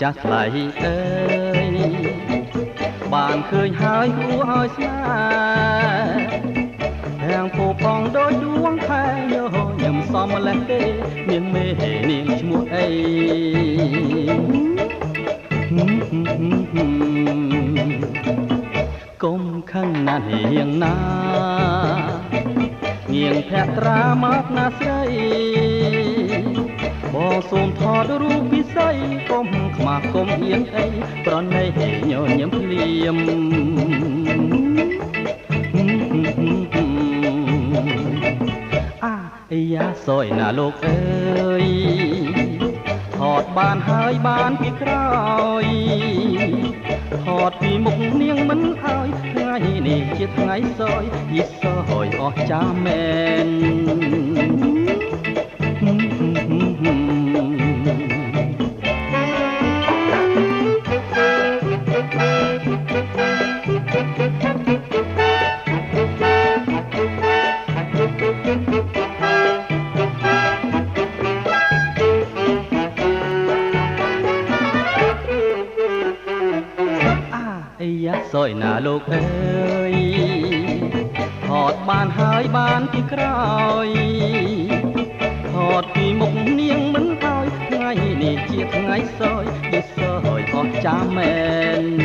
ចាស់ថ្លៃអើយបានឃើញហើយគួរឲ្យស្នេហ៍រាំងពូផងដោយដួងខែញញឹមសំម្លេះទេនាងមេនាងឈ្មោះអីកុំខឹងណាស់នាងណាងៀងភក្ត្រាមកណាស្រីបងសូមថតរូបពិសីកុំខ្មាស់កុំអៀនអីប្រណីញញឹមភ្លៀមអាយ៉ាសយណាលោកអើយថតបានហើយបានពីក្រោយថតពីមុខនាងមិនឲ្យថ្ងៃនេះជាថ្ងៃសយយីសយអស់ចាមែនយ៉ាសយណាលោកអើយថតបានហើយបានពីក្រោយថតពីមុខនាងមិនឲ្យថ្ងៃនេះជាថ្ងៃសយយីសយអស់ចាមែន